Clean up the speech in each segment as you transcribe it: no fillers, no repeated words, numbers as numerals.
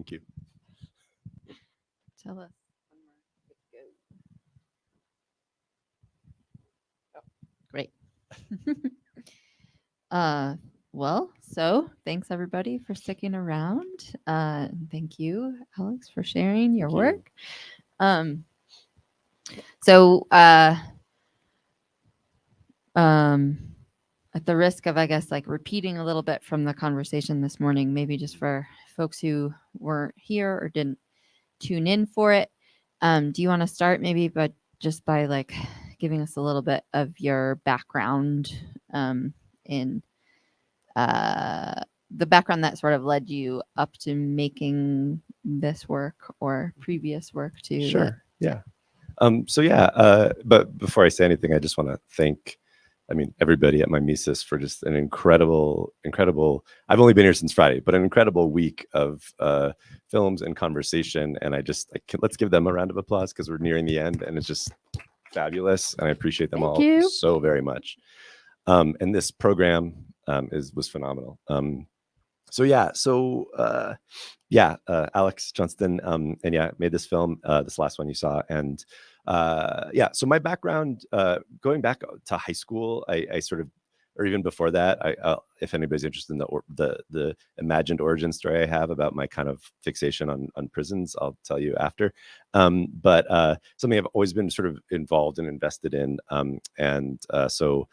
Thank you. Tell us. Great. Well, so thanks everybody for sticking around. Thank you, Alex, for sharing your work. So at the risk of, I guess, like repeating a little bit from the conversation this morning, maybe just for folks who weren't here or didn't tune in for it, do you want to start maybe by like giving us a little bit of your background in the background that sort of led you up to making this work or previous work too? Sure. Yeah. But before I say anything, I just want to thank, everybody at my Mises for just an incredible, I've only been here since Friday, but an incredible week of films and conversation. And let's give them a round of applause because we're nearing the end and it's just fabulous. And I appreciate them all so very much. And this program was phenomenal. Alex Johnston, made this film, this last one you saw. And so my background, going back to high school, I sort of, or even before that, if anybody's interested in the imagined origin story I have about my kind of fixation on prisons, I'll tell you after. But something I've always been sort of involved and invested in. So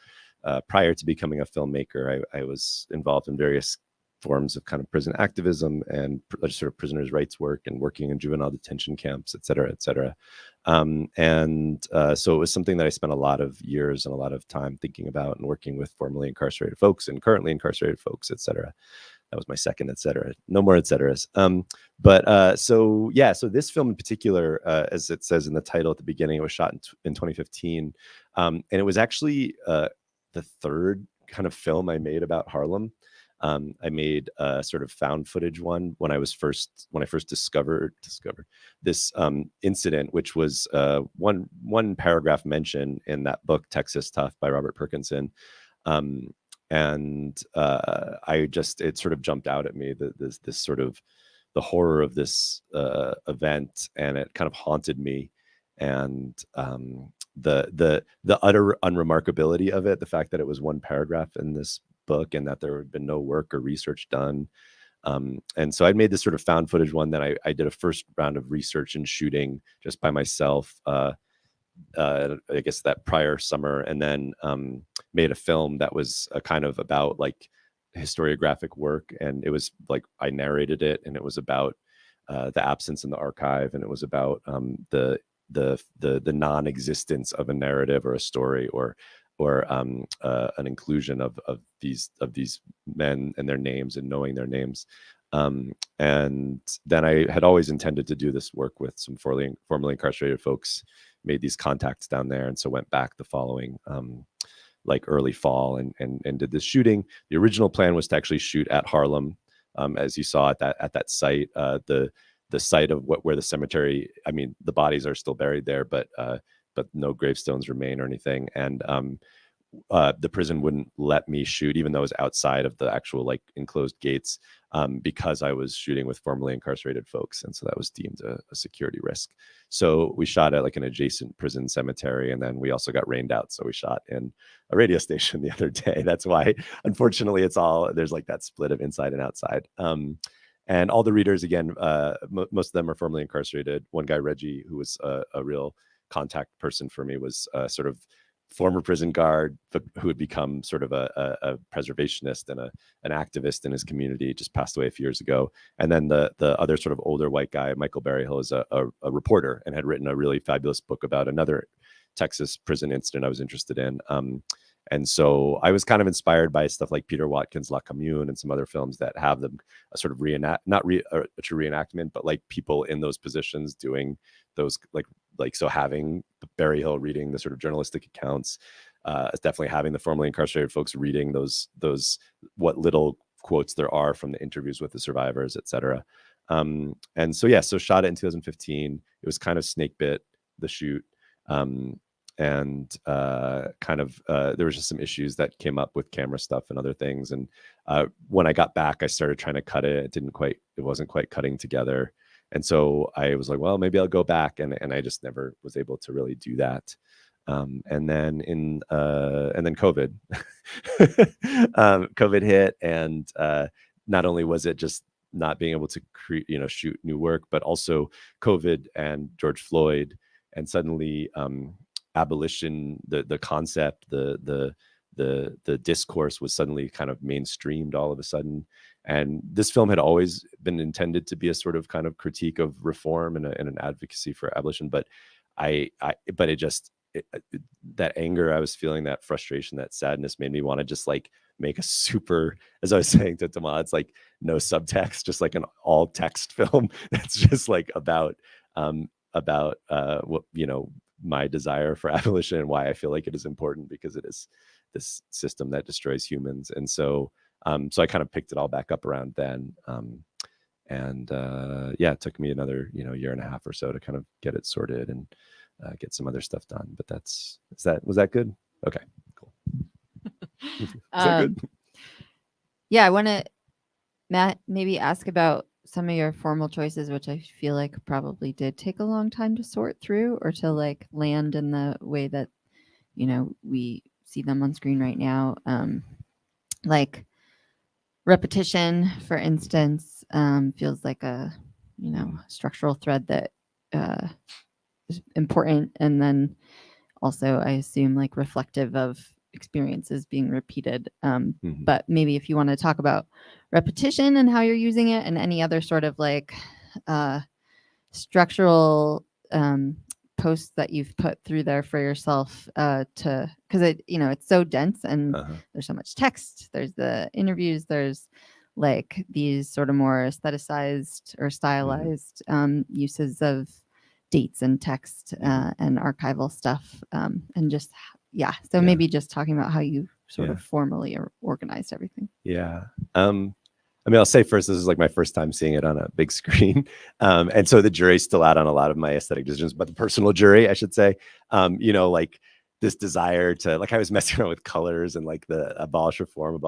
prior to becoming a filmmaker, I was involved in various forms of kind of prison activism and sort of prisoners' rights work and working in juvenile detention camps, et cetera, et cetera. So it was something that I spent a lot of years and a lot of time thinking about and working with formerly incarcerated folks and currently incarcerated folks, et cetera. That was my second, et cetera. No more et ceteras. So this film in particular, as it says in the title at the beginning, it was shot in 2015. And it was actually the third kind of film I made about Harlem. I made a sort of found footage one when I first discovered this incident, which was one paragraph mention in that book Texas Tough by Robert Perkinson. It sort of jumped out at me, this sort of the horror of this event, and it kind of haunted me. And the utter unremarkability of it, the fact that it was one paragraph in this book and that there had been no work or research done. And so I made this sort of found footage one. Then I did a first round of research and shooting just by myself, I guess that prior summer, and then made a film that was a kind of about like historiographic work. And it was like, I narrated it, and it was about the absence in the archive, and it was about the non-existence of a narrative or a story or an inclusion of these men and their names and knowing their names. And then I had always intended to do this work with some formerly incarcerated folks, made these contacts down there. And so went back the following like early fall and did this shooting. The original plan was to actually shoot at Harlem, as you saw at that site, the site of where the cemetery, the bodies are still buried there, but no gravestones remain or anything. And the prison wouldn't let me shoot, even though it was outside of the actual like enclosed gates, because I was shooting with formerly incarcerated folks. And so that was deemed a security risk. So we shot at like an adjacent prison cemetery. And then we also got rained out. So we shot in a radio station the other day. That's why, unfortunately, there's like that split of inside and outside. And all the readers, again, most of them are formerly incarcerated. One guy, Reggie, who was a real contact person for me, was sort of former prison guard, but who had become sort of a preservationist and an activist in his community, just passed away a few years ago. And then the other sort of older white guy, Michael Berryhill, is a reporter and had written a really fabulous book about another Texas prison incident I was interested in. And so I was kind of inspired by stuff like Peter Watkins' La Commune and some other films that have them a sort of a true reenactment, but like people in those positions doing those so having Berryhill reading the sort of journalistic accounts, definitely having the formerly incarcerated folks reading those what little quotes there are from the interviews with the survivors, et cetera. And so shot it in 2015. It was kind of snake bit, the shoot. and there was just some issues that came up with camera stuff and other things. And when I got back, I started trying to cut it. It wasn't quite cutting together. And so I was like, well, maybe I'll go back. And I just never was able to really do that. And then COVID, COVID hit. And not only was it just not being able to shoot new work, but also COVID and George Floyd, and suddenly abolition, the concept, the discourse was suddenly kind of mainstreamed all of a sudden. And this film had always been intended to be a sort of kind of critique of reform and an advocacy for abolition. But that anger I was feeling, that frustration, that sadness, made me want to just like make a super, as I was saying to Tamal, it's like no subtext, just like an all text film that's just like about what, my desire for abolition and why I feel like it is important, because it is this system that destroys humans. And so I kind of picked it all back up around then. It took me another, year and a half or so to kind of get it sorted and get some other stuff done. But was that good? Okay, cool. Is that good? Yeah, I want to, Matt, maybe ask about some of your formal choices, which I feel like probably did take a long time to sort through or to like land in the way that, we see them on screen right now. Like repetition, for instance, feels like a, structural thread that is important. And then also, I assume, like reflective of experiences being repeated. But maybe if you want to talk about repetition and how you're using it, and any other sort of like structural posts that you've put through there for yourself, because it's so dense and there's so much text. There's the interviews. There's like these sort of more aestheticized or stylized uses of dates and text and archival stuff, and just maybe just talking about how you sort of formally organized everything. I'll say first, this is like my first time seeing it on a big screen. And so the jury's still out on a lot of my aesthetic decisions, but the personal jury, I should say, like this desire to, like, I was messing around with colors and like the abolish reform,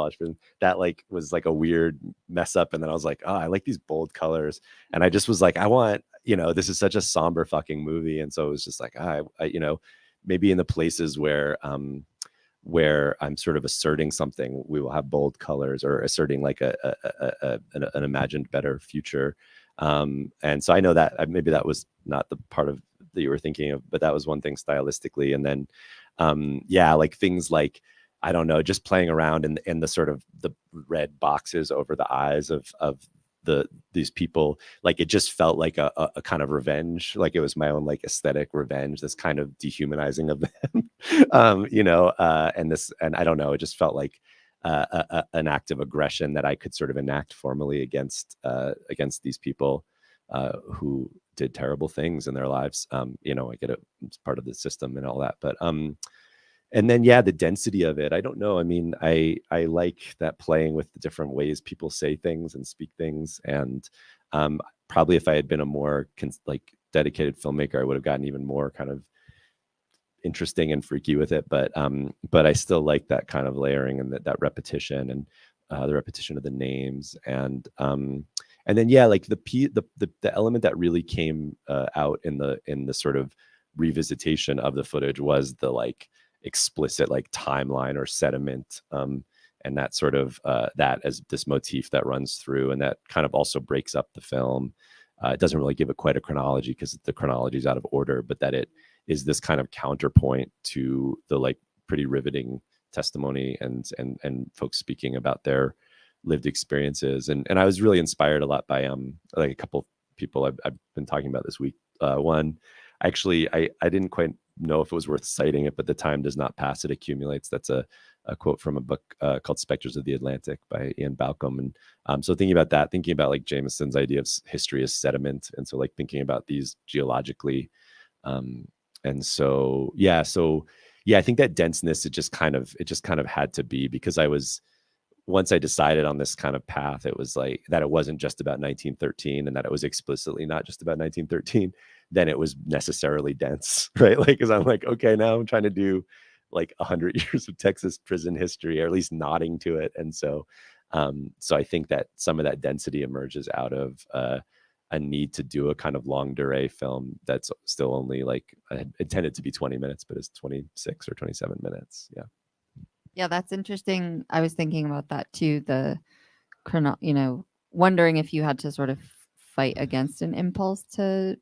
that like was like a weird mess up. And then I was like, oh, I like these bold colors. And I just was like, I want, this is such a somber fucking movie. And so it was just like, maybe in the places where I'm sort of asserting something, we will have bold colors, or asserting like an imagined better future. And so I know that maybe that was not the part of that you were thinking of, but that was one thing stylistically. And then, like things like, I don't know, just playing around in the sort of the red boxes over the eyes of these people. Like it just felt like a kind of revenge, like it was my own like aesthetic revenge, this kind of dehumanizing of them. And I don't know, it just felt like an act of aggression that I could sort of enact formally against these people who did terrible things in their lives. I get it, it's part of the system and all that, but and then, the density of it, I don't know. I mean, I like that, playing with the different ways people say things and speak things. And probably if I had been a more dedicated filmmaker, I would have gotten even more kind of interesting and freaky with it. But I still like that kind of layering and that repetition, and the repetition of the names. And then, like the element that really came out in the sort of revisitation of the footage was the like explicit like timeline or sediment, and that sort of that as this motif that runs through, and that kind of also breaks up the film. It doesn't really give it quite a chronology, because the chronology is out of order, but that it is this kind of counterpoint to the like pretty riveting testimony and folks speaking about their lived experiences. And I was really inspired a lot by like a couple people I've been talking about this week. One, actually, I didn't quite know if it was worth citing it, but the time does not pass, it accumulates. That's a quote from a book called Spectres of the Atlantic by Ian Balcom. And so thinking about like Jameson's idea of history as sediment, and so like thinking about these geologically, and so I think that denseness, it just kind of had to be, because once I decided on this kind of path, it was like that it wasn't just about 1913, and that it was explicitly not just about 1913, then it was necessarily dense, right? Like, because I'm like, okay, now I'm trying to do like 100 years of Texas prison history, or at least nodding to it. And so so I think that some of that density emerges out of a need to do a kind of long durée film that's still only like intended to be 20 minutes, but is 26 or 27 minutes. Yeah. Yeah, that's interesting. I was thinking about that too. The wondering if you had to sort of fight against an impulse to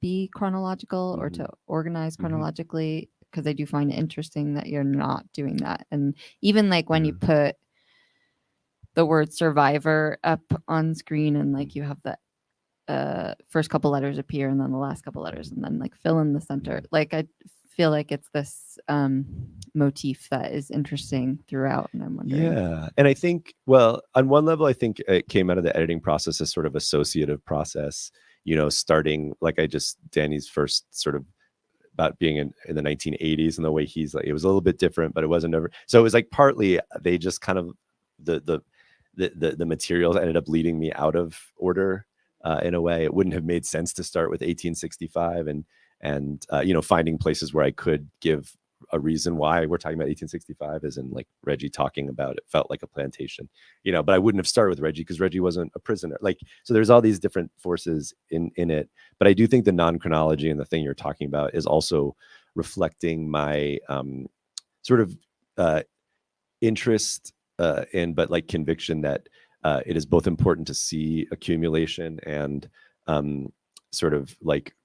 be chronological or to organize chronologically, because I do find it interesting that you're not doing that. And even like when you put the word survivor up on screen and like you have the first couple letters appear and then the last couple letters and then like fill in the center, like I feel like it's this motif that is interesting throughout, and I'm wondering. Yeah, and I think, well, on one level, I think it came out of the editing process as sort of associative process, starting like Danny's first sort of about being in the 1980s, and the way he's like, it was a little bit different, but it wasn't ever. So it was like partly they just kind of the materials ended up leading me out of order in a way. It wouldn't have made sense to start with 1865 and finding places where I could give a reason why we're talking about 1865, as in like Reggie talking about it felt like a plantation, but I wouldn't have started with Reggie because Reggie wasn't a prisoner. Like, so there's all these different forces in it. But I do think the non-chronology and the thing you're talking about is also reflecting my sort of interest but like conviction that it is both important to see accumulation and sort of like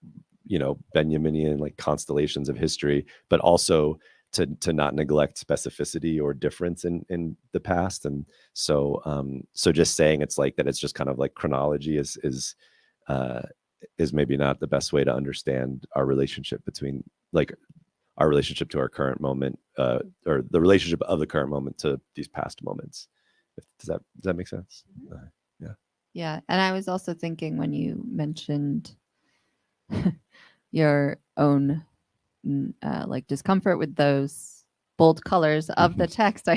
Benjaminian like constellations of history, but also to not neglect specificity or difference in the past. And so just saying it's like that, it's just kind of like chronology is maybe not the best way to understand our relationship between like our relationship to our current moment, or the relationship of the current moment to these past moments. Does that make sense? Yeah. And I was also thinking when you mentioned your own like discomfort with those bold colors of the text,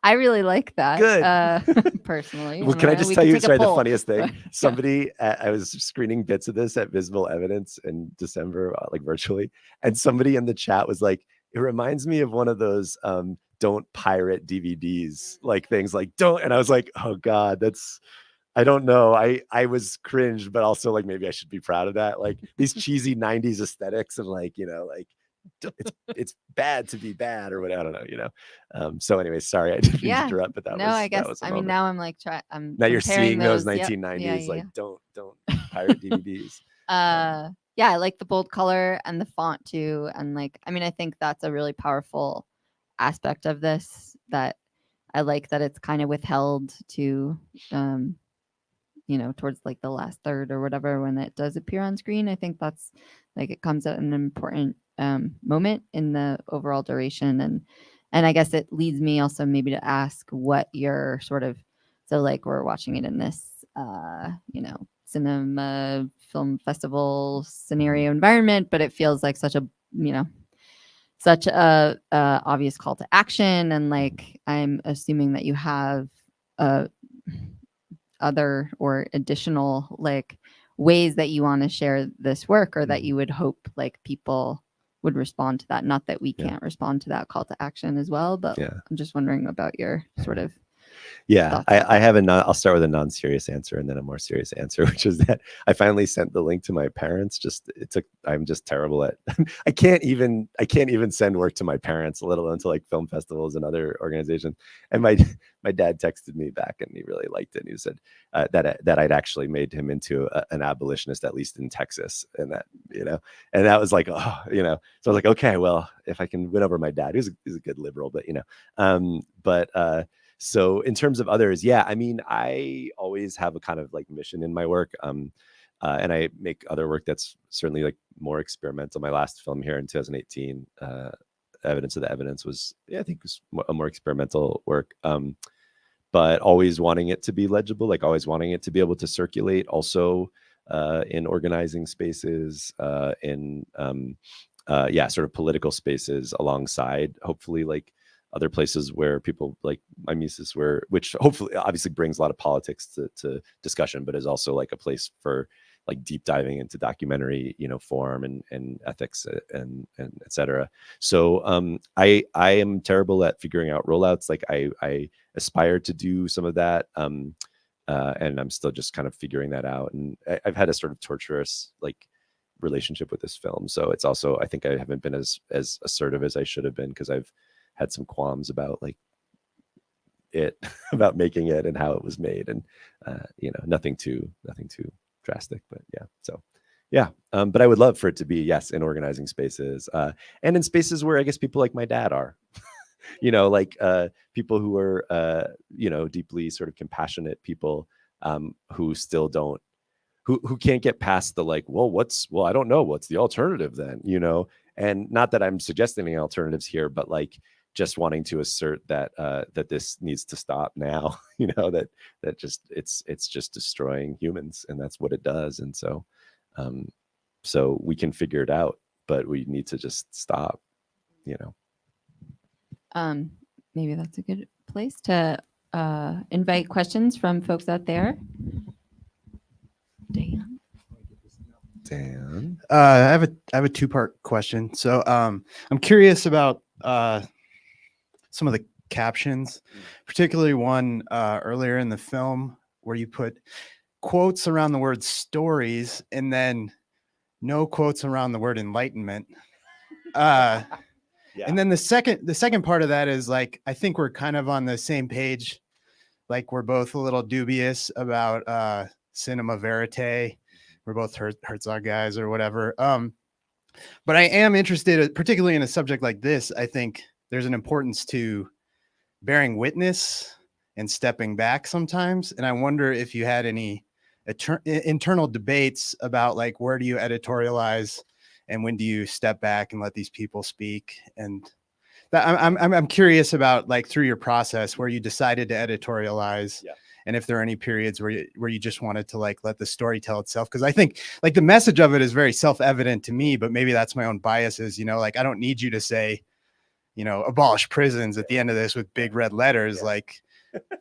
I really like that. Good. Personally. Well, can I just tell you, sorry, the funniest thing? Yeah. Somebody, I was screening bits of this at Visible Evidence in December, like virtually, and somebody in the chat was like, it reminds me of one of those don't pirate DVDs, like things like don't. And I was like, oh God, I don't know. I was cringed, but also like maybe I should be proud of that. Like these cheesy 90s aesthetics and like, like it's bad to be bad or what, I don't know, so anyway, sorry, I didn't mean to interrupt, but that no, was, I guess, that was I mean, now I'm like, I'm now you're seeing those those 1990s, yep. like don't pirate DVDs. Yeah, I like the bold color and the font too. And like, I mean, I think that's a really powerful aspect of this, that I like that it's kind of withheld to, towards like the last third or whatever, when it does appear on screen. I think that's like, it comes at an important moment in the overall duration. And I guess it leads me also maybe to ask what your sort of, so like we're watching it in this, cinema film festival scenario environment, but it feels like such a obvious call to action. And like, I'm assuming that you have other or additional like ways that you want to share this work, or that you would hope like people would respond to that. Not that we can't respond to that call to action as well, but I'm just wondering about your sort of I have I'll start with a non-serious answer and then a more serious answer, which is that I finally sent the link to my parents. I'm just terrible at I can't even send work to my parents, let alone to like film festivals and other organizations. And my dad texted me back and he really liked it. And he said that I'd actually made him into an abolitionist, at least in Texas, and that, and that was like, so I was like, okay, well, if I can win over my dad, he's a good liberal, but so in terms of others, I mean, I always have a kind of like mission in my work. And I make other work that's certainly like more experimental. My last film here in 2018, Evidence of the Evidence, was, I think was a more experimental work. But always wanting it to be legible, like always wanting it to be able to circulate also in organizing spaces, in sort of political spaces alongside, hopefully, like other places where people like my Mises which hopefully obviously brings a lot of politics to discussion, but is also like a place for like deep diving into documentary, form and ethics and et cetera. So I am terrible at figuring out rollouts. Like I aspire to do some of that. And I'm still just kind of figuring that out. And I've had a sort of torturous like relationship with this film. So it's also, I think I haven't been as assertive as I should have been, because I've had some qualms about like it about making it and how it was made, and nothing too drastic, but but I would love for it to be, yes, in organizing spaces, and in spaces where I guess people like my dad are, like people who are deeply sort of compassionate people, who still don't, who can't get past the like, well, I don't know, what's the alternative then, and not that I'm suggesting any alternatives here, but like just wanting to assert that that this needs to stop now, that just it's just destroying humans, and that's what it does. And so so we can figure it out, but we need to just stop, Maybe that's a good place to invite questions from folks out there. Dan. I have a two-part question. So I'm curious about some of the captions, particularly one earlier in the film where you put quotes around the word stories and then no quotes around the word enlightenment. Yeah. And then the second part of that is like, I think we're kind of on the same page. Like we're both a little dubious about cinema verite. We're both Herzog guys or whatever. But I am interested, particularly in a subject like this. I think there's an importance to bearing witness and stepping back sometimes. And I wonder if you had any internal debates about like, where do you editorialize and when do you step back and let these people speak? And that, I'm curious about like through your process where you decided to editorialize. Yeah. And if there are any periods where you just wanted to like let the story tell itself. Because I think like the message of it is very self-evident to me, but maybe that's my own biases, like I don't need you to say, abolish prisons at the end of this with big red letters. Yeah. Like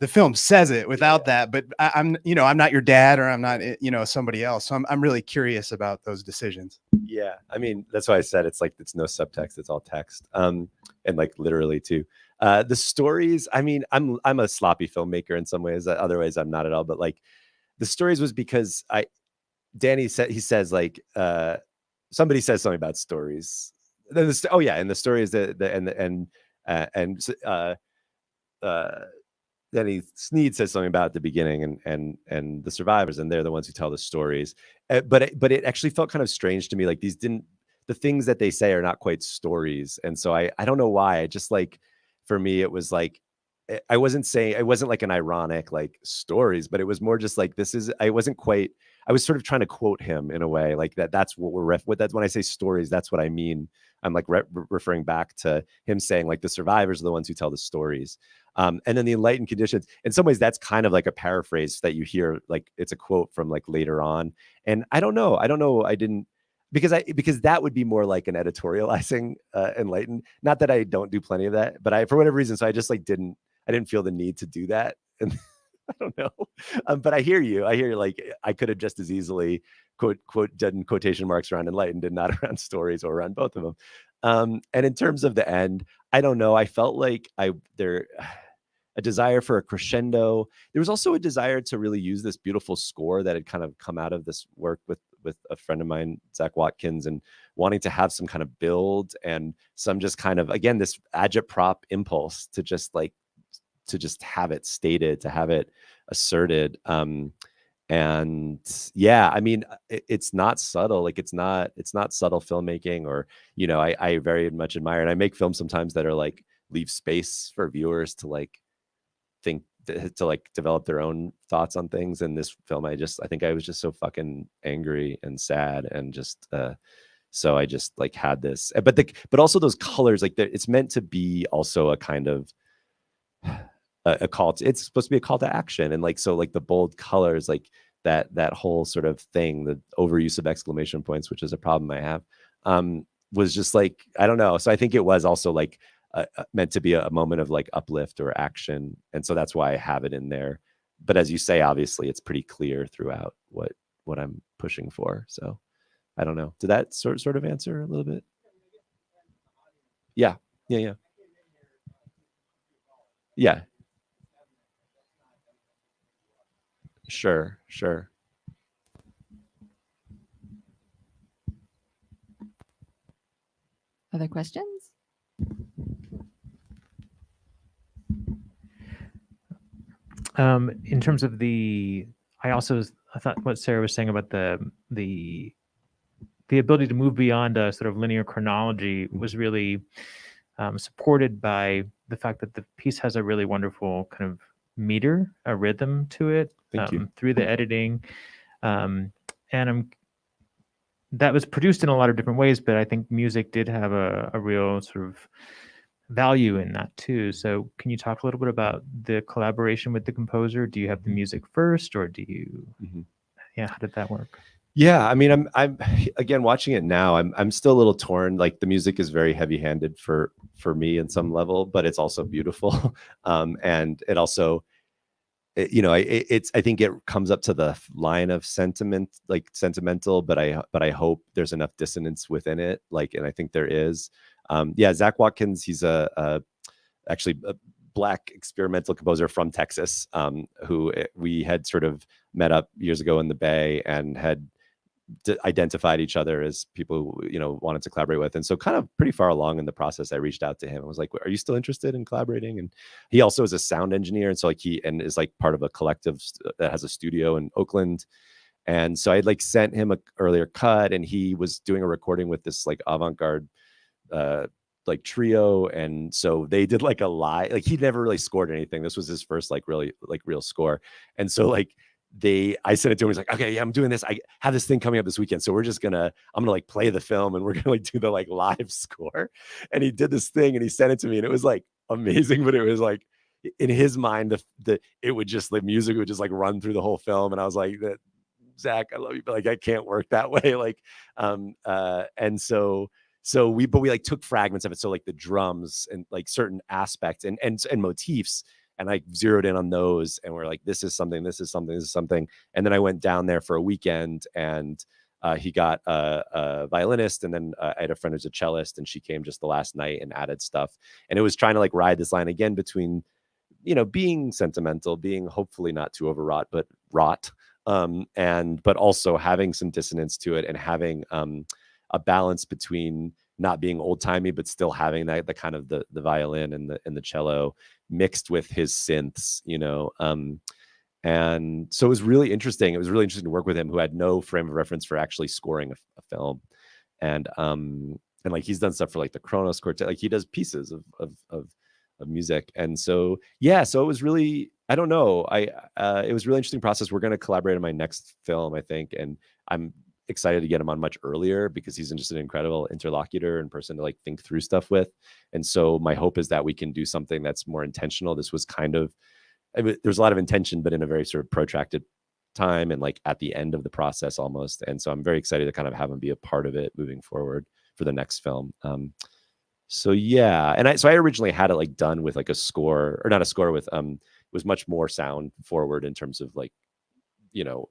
the film says it without that, but I'm not your dad or I'm not, somebody else. So I'm really curious about those decisions. Yeah. I mean, that's why I said it's like, it's no subtext, it's all text. And like literally too. The stories, I mean, I'm a sloppy filmmaker in some ways, other ways I'm not at all, but like the stories was because Danny says like, somebody says something about stories. Then and the story is Danny Sneed says something about at the beginning and the survivors, and they're the ones who tell the stories. But it actually felt kind of strange to me. Like the things that they say are not quite stories. And so I don't know why. I just like, for me, it was like, I wasn't like an ironic like stories, but it was more just like, I was sort of trying to quote him in a way like that's what we're when I say stories, that's what I mean. I'm like referring back to him saying like the survivors are the ones who tell the stories. And then the enlightened conditions, in some ways that's kind of like a paraphrase that you hear, like it's a quote from like later on. And I don't know. I didn't, because that would be more like an editorializing enlightened. Not that I don't do plenty of that, but for whatever reason, so I just like I didn't feel the need to do that. And I don't know. But I hear you like I could have just as easily done quotation marks around enlightened and not around stories or around both of them. And in terms of the end, I don't know. I felt like a desire for a crescendo. There was also a desire to really use this beautiful score that had kind of come out of this work with a friend of mine, Zach Watkins, and wanting to have some kind of build and some just kind of, again, this agitprop impulse to just have it stated, to have it asserted. And yeah, I mean, it's not subtle. Like it's not subtle filmmaking, or, I very much admire, and I make films sometimes that are like leave space for viewers to like think, to like develop their own thoughts on things. In this film, I think I was just so fucking angry and sad, and just so I just like had this, but also those colors, like it's meant to be also a kind of a call to, it's supposed to be a call to action. And like, so like the bold colors, like that whole sort of thing, the overuse of exclamation points, which is a problem I have, was just like, I don't know. So I think it was also like meant to be a moment of like uplift or action. And so that's why I have it in there. But as you say, obviously it's pretty clear throughout what what I'm pushing for. So I don't know. Did that sort of answer a little bit? Yeah. Yeah. Sure. Other questions? In terms of I thought what Sarah was saying about the ability to move beyond a sort of linear chronology was really supported by the fact that the piece has a really wonderful kind of meter, a rhythm to it. Thank you. Through the editing. And that was produced in a lot of different ways, but I think music did have a real sort of value in that too. So can you talk a little bit about the collaboration with the composer? Do you have the music first, or do you, how did that work? Yeah, I mean, I'm again watching it now. I'm still a little torn. Like the music is very heavy-handed for me in some level, but it's also beautiful, and it also, it's I think it comes up to the line of sentiment, like sentimental, but I hope there's enough dissonance within it. Like, and I think there is. Zach Watkins, he's actually a Black experimental composer from Texas, who we had sort of met up years ago in the Bay and had identified each other as people who, wanted to collaborate with. And so kind of pretty far along in the process, I reached out to him and was like, are you still interested in collaborating? And he also is a sound engineer. And so is like part of a collective that has a studio in Oakland. And so I'd like sent him an earlier cut, and he was doing a recording with this like avant-garde like trio. And so they did like a live, like he'd never really scored anything. This was his first like really like real score. And so like I sent it to him. He's like, okay, yeah, I'm doing this. I have this thing coming up this weekend. So I'm gonna like play the film, and we're gonna like do the like live score. And he did this thing and he sent it to me, and it was like amazing, but it was like in his mind, the music would just like run through the whole film. And I was like, Zach, I love you, but like, I can't work that way. Like, and so we like took fragments of it. So like the drums and like certain aspects and motifs, and I zeroed in on those, and we're like, this is something. And then I went down there for a weekend, and he got a violinist, and then I had a friend who's a cellist, and she came just the last night and added stuff. And it was trying to like ride this line again between, being sentimental, being hopefully not too overwrought, but wrought, but also having some dissonance to it, and having a balance between not being old timey, but still having the kind of the violin and the cello mixed with his synths, and so it was really interesting. It was really interesting to work with him, who had no frame of reference for actually scoring a film. And like he's done stuff for like the Kronos Quartet, like he does pieces of music. And so, so it was really, I don't know. It was a really interesting process. We're going to collaborate on my next film, I think. And I'm excited to get him on much earlier, because he's just an incredible interlocutor and person to like think through stuff with. And so my hope is that we can do something that's more intentional. This was kind of, there's a lot of intention, but in a very sort of protracted time, and like at the end of the process almost. And so I'm very excited to kind of have him be a part of it moving forward for the next film. So I originally had it like done with like a score, or not a score, with it was much more sound forward in terms of like,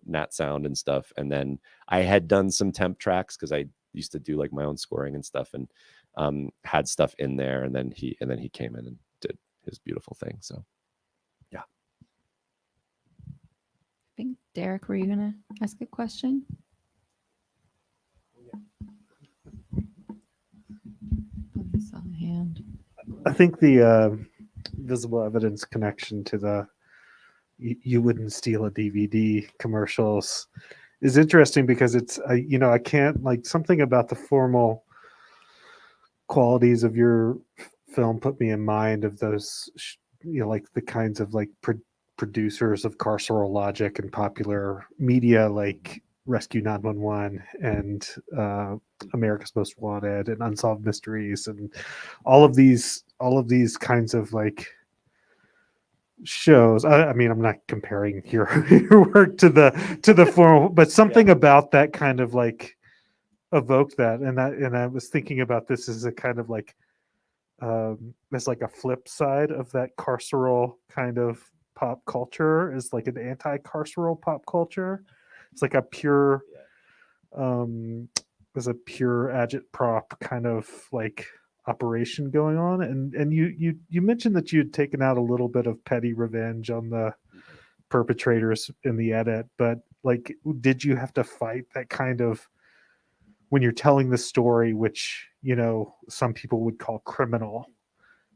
nat sound and stuff. And then I had done some temp tracks, because I used to do like my own scoring and stuff, and had stuff in there. And then he came in and did his beautiful thing. So yeah. I think, Derek, were you gonna ask a question? I saw a hand. I think the visible evidence connection to the you wouldn't steal a DVD commercials is interesting, because it's I can't, like, something about the formal qualities of your film put me in mind of those like the kinds of like producers of carceral logic and popular media, like Rescue 911 and America's Most Wanted and Unsolved Mysteries, and all of these kinds of like shows. I mean, I'm not comparing your work to the formal, but something about that kind of like evoked that, and I was thinking about this as a kind of like as like a flip side of that carceral kind of pop culture, is like an anti-carceral pop culture. It's like a pure, was a pure agitprop kind of like operation going on. And you mentioned that you had taken out a little bit of petty revenge on the perpetrators in the edit, but like, did you have to fight that kind of, when you're telling the story, which, you know, some people would call criminal,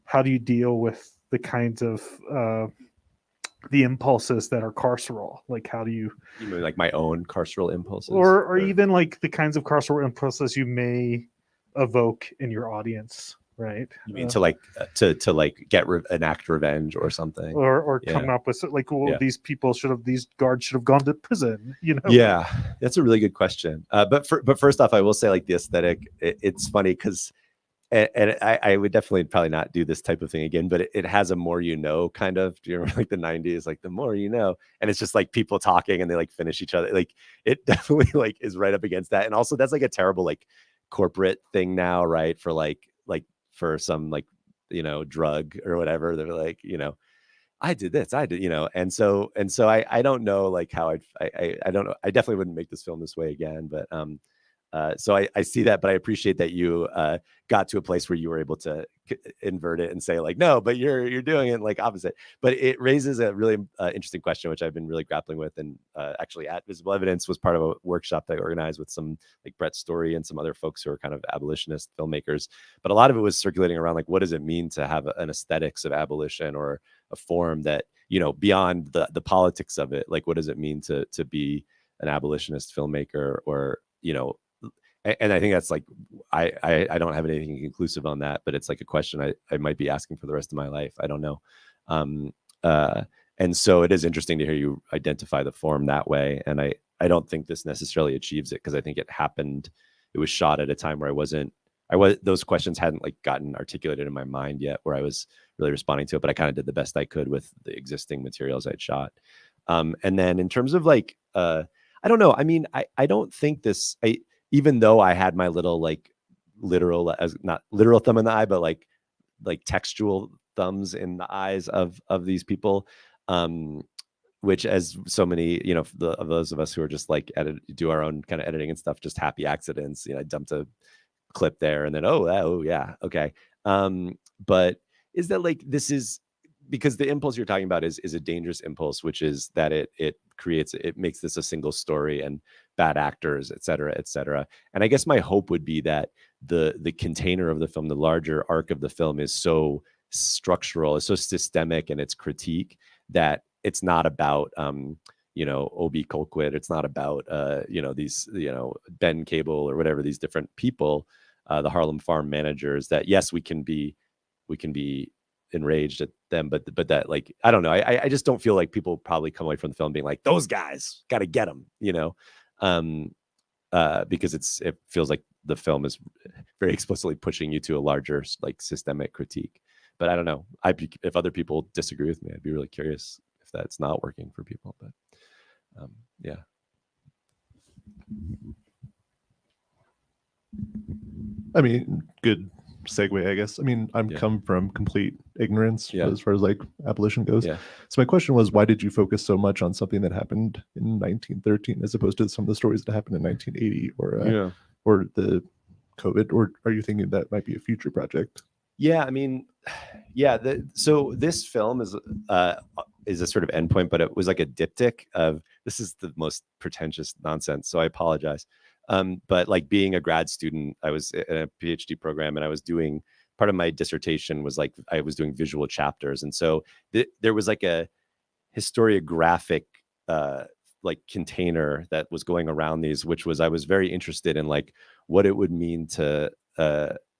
how do you deal with the kinds of the impulses that are carceral? Like, how do you mean like my own carceral impulses, or even like the kinds of carceral impulses you may evoke in your audience, right? You mean to like enact revenge or something, or come up with like, well, these guards should have gone to prison, you know? Yeah, that's a really good question. But first off, I will say, like, the aesthetic, it's funny because, and I would definitely probably not do this type of thing again, but it has a more, you know, kind of, do you remember like the 90s, like the more you know, and it's just like people talking and they like finish each other. Like it definitely like is right up against that. And also that's like a terrible like corporate thing now, right? For like for some like, you know, drug or whatever, they're like, you know, I did this, I did, you know, and so I don't know like how I don't know, I definitely wouldn't make this film this way again, but so I see that, but I appreciate that you got to a place where you were able to invert it and say like, no, but you're doing it like opposite. But it raises a really interesting question, which I've been really grappling with. And actually at Visible Evidence was part of a workshop that I organized with some like Brett Story and some other folks who are kind of abolitionist filmmakers. But a lot of it was circulating around like, what does it mean to have an aesthetics of abolition or a form that, you know, beyond the politics of it, like what does it mean to be an abolitionist filmmaker, or, you know, and I think that's like, I don't have anything conclusive on that, but it's like a question I might be asking for the rest of my life. I don't know. And so it is interesting to hear you identify the form that way. And I don't think this necessarily achieves it, because I think it was shot at a time where those questions hadn't like gotten articulated in my mind yet, where I was really responding to it, but I kind of did the best I could with the existing materials I'd shot. And then in terms of like, I don't know. I mean, I don't think even though I had my little like literal, not literal thumb in the eye, but like textual thumbs in the eyes of these people, which, as so many, you know, of those of us who are just like do our own kind of editing and stuff, just happy accidents. You know, I dumped a clip there and then oh yeah, okay. But is that like, this is because the impulse you're talking about is a dangerous impulse, which is that it makes this a single story and bad actors, et cetera, et cetera. And I guess my hope would be that the container of the film, the larger arc of the film, is so structural, is so systemic in its critique, that it's not about you know, Obi Colquitt, it's not about you know, these, you know, Ben Cable or whatever, these different people, the Harlem farm managers, that yes, we can be enraged at them, but that, like, I don't know, I just don't feel like people probably come away from the film being like, those guys, got to get them, you know, because it feels like the film is very explicitly pushing you to a larger like systemic critique. But I don't know, if other people disagree with me, I'd be really curious if that's not working for people. But yeah. I mean, good segue, I guess. I mean, I'm come from complete ignorance as far as like abolition goes. So my question was, why did you focus so much on something that happened in 1913 as opposed to some of the stories that happened in 1980 or the COVID? Or are you thinking that might be a future project? Yeah, I mean, yeah. So this film is a sort of endpoint, but it was like a diptych of, this is the most pretentious nonsense, so I apologize. But like, being a grad student, I was in a PhD program, and I was doing, part of my dissertation was like, I was doing visual chapters. And so there was like a historiographic like container that was going around these, which was, I was very interested in like what it would mean to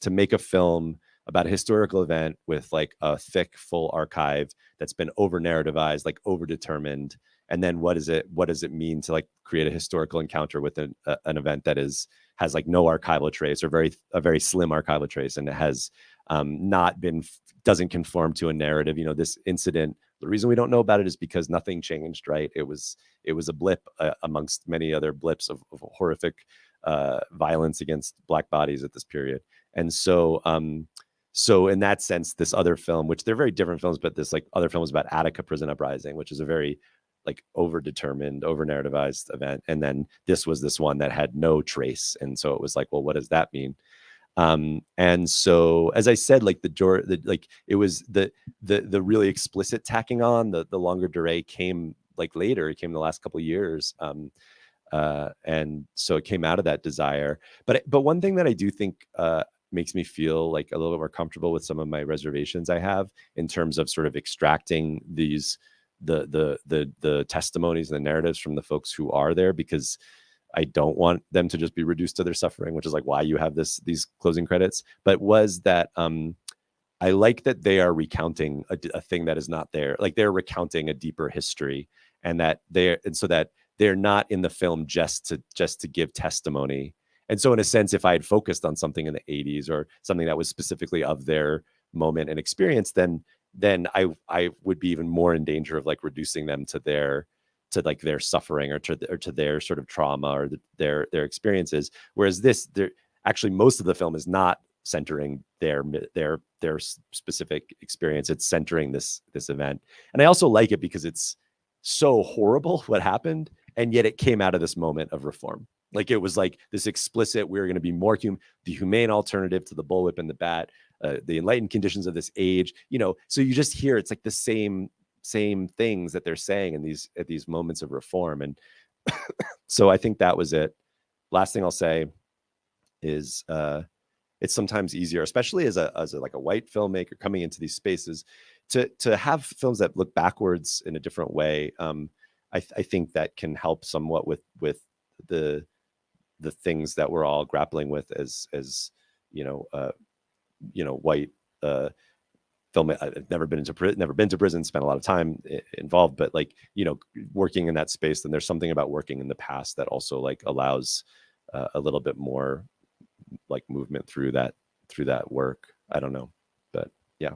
make a film about a historical event with like a thick, full archive that's been over narrativized, like over determined. And then what does it mean to like create a historical encounter with an event that has like no archival trace, or a very slim archival trace, and it has doesn't conform to a narrative. You know, this incident, the reason we don't know about it is because nothing changed, right? It was a blip amongst many other blips of horrific violence against Black bodies at this period. And so in that sense, this other film, which they're very different films, but this like other film was about Attica prison uprising, which is a very like over-determined, over-narrativized event. And then this was this one that had no trace. And so it was like, well, what does that mean? And so, as I said, like it was the really explicit tacking on, the longer durée came like later. It came in the last couple of years. And so it came out of that desire. But one thing that I do think makes me feel like a little bit more comfortable with some of my reservations I have in terms of sort of extracting these the testimonies and the narratives from the folks who are there, because I don't want them to just be reduced to their suffering, which is like why you have these closing credits. But was that I like that they are recounting a thing that is not there. Like they're recounting a deeper history, and so that they're not in the film just to give testimony. And so in a sense, if I had focused on something in the 80s or something that was specifically of their moment and experience, then I would be even more in danger of like reducing them to their suffering or to their sort of trauma or their experiences. Whereas actually most of the film is not centering their specific experience. It's centering this event. And I also like it because it's so horrible what happened, and yet it came out of this moment of reform. Like it was like this explicit, we're going to be more the humane alternative to the bullwhip and the bat, the enlightened conditions of this age, so you just hear it's like the same things that they're saying at these moments of reform. And so I think that was it. Last thing I'll say is it's sometimes easier, especially as a white filmmaker coming into these spaces, to have films that look backwards in a different way. I think that can help somewhat with the things that we're all grappling with as white film. I've never been to prison, spent a lot of time involved, but like, working in that space, then there's something about working in the past that also like allows a little bit more like movement through that work. I don't know, but yeah.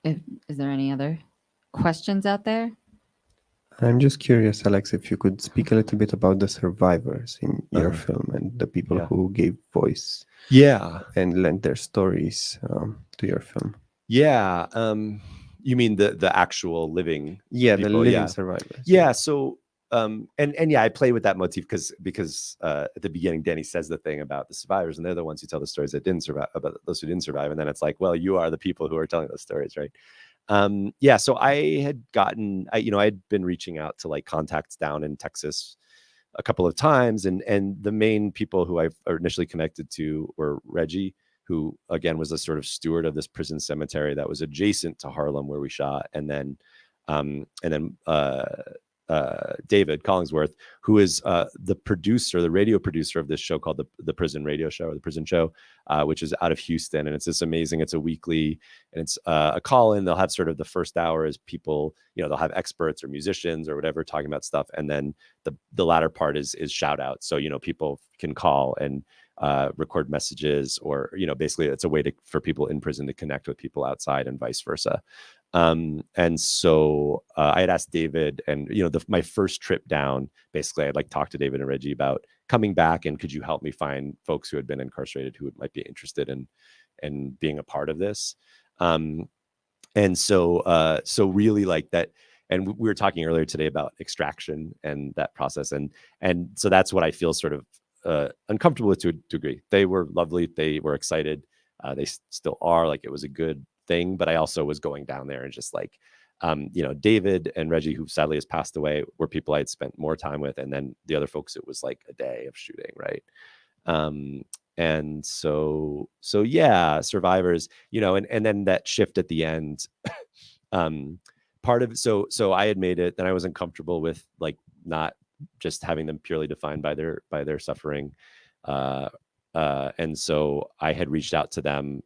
Is there any other questions out there? I'm just curious, Alex, if you could speak a little bit about the survivors in your film and the people who gave voice and lent their stories to your film. Yeah. You mean the actual living people? The living survivors. Yeah. So I play with that motif because at the beginning Danny says the thing about the survivors, and they're the ones who tell the stories that didn't survive, about those who didn't survive, and then it's like, well, you are the people who are telling those stories, right? So I had I'd been reaching out to like contacts down in Texas a couple of times, and the main people who I initially connected to were Reggie, who again was a sort of steward of this prison cemetery that was adjacent to Harlem where we shot, and then David Collingsworth, who is the radio producer of this show called the Prison Radio Show, or the Prison Show, which is out of Houston. And it's this amazing, it's a weekly, and it's a call-in. They'll have sort of the first hour is people, they'll have experts or musicians or whatever talking about stuff. And then the latter part is shout out. So, people can call and record messages, or, basically it's a way for people in prison to connect with people outside and vice versa. And so I had asked David, and my first trip down, basically I'd like talk to David and Reggie about coming back, and could you help me find folks who had been incarcerated who might be interested in being a part of this. And so really like that. And we were talking earlier today about extraction and that process, and so that's what I feel sort of uncomfortable with to a degree. They were lovely, they were excited, they still are. Like it was a good thing, but I also was going down there and just like David and Reggie, who sadly has passed away, were people I had spent more time with, and then the other folks, it was like a day of shooting, right? And so yeah, survivors, and then that shift at the end, part of so I had made it, then I was uncomfortable with like not just having them purely defined by their suffering, and so I had reached out to them,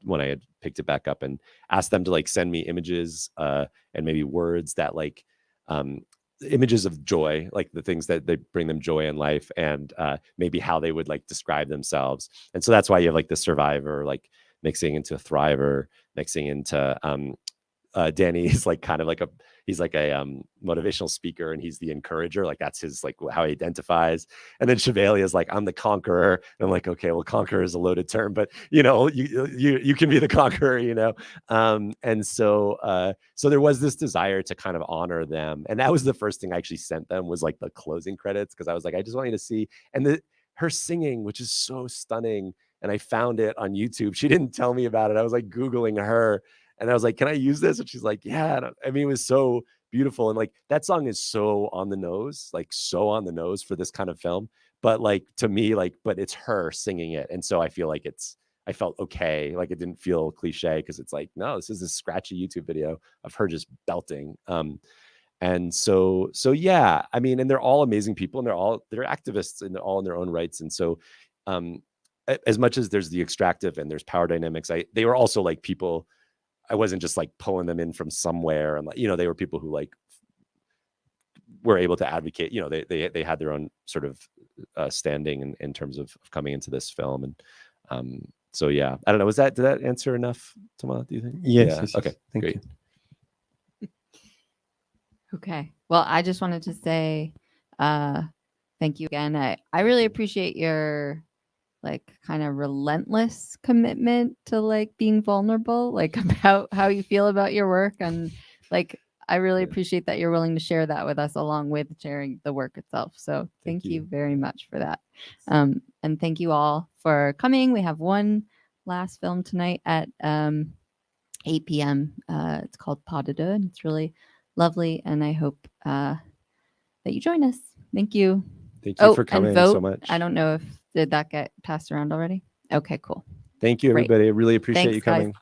when I had picked it back up, and asked them to like send me images and maybe words that like images of joy, like the things that they bring them joy in life, and maybe how they would like describe themselves. And so that's why you have like the survivor like mixing into a thriver, mixing into Danny is like kind of like he's like a motivational speaker, and he's the encourager. Like that's his like how he identifies. And then Chevalier is like, I'm the conqueror. And I'm like, okay, well, conqueror is a loaded term, but you know, you can be the conqueror, you know. And so there was this desire to kind of honor them, and that was the first thing I actually sent them was like the closing credits, because I was like, I just want you to see, and her singing, which is so stunning. And I found it on YouTube. She didn't tell me about it. I was like Googling her. And I was like, can I use this? And she's like, yeah. I mean, it was so beautiful. And like that song is so on the nose, like so on the nose for this kind of film. But like to me, like, but it's her singing it. And so I feel like I felt okay. Like it didn't feel cliche, because it's like, no, this is a scratchy YouTube video of her just belting. And so yeah, I mean, and they're all amazing people, and they're activists, and they're all in their own rights. And so as much as there's the extractive and there's power dynamics, they were also like people. I wasn't just like pulling them in from somewhere, and like, you know, they were people who like were able to advocate, you know, they had their own sort of standing in terms of coming into this film. And so yeah, I don't know, did that answer enough, Tama, do you think? Yes. Yeah. Okay, Thank great. you. Okay. Well, I just wanted to say thank you again. I really appreciate your like kind of relentless commitment to like being vulnerable, like about how you feel about your work. And like, I really appreciate that you're willing to share that with us along with sharing the work itself. So thank you very much for that. And thank you all for coming. We have one last film tonight at 8 p.m. It's called Pas de Deux, and it's really lovely. And I hope that you join us. Thank you. Thank you for coming so much. I don't know if did that get passed around already? Okay, cool. Thank you, everybody. I really appreciate you coming. Guys.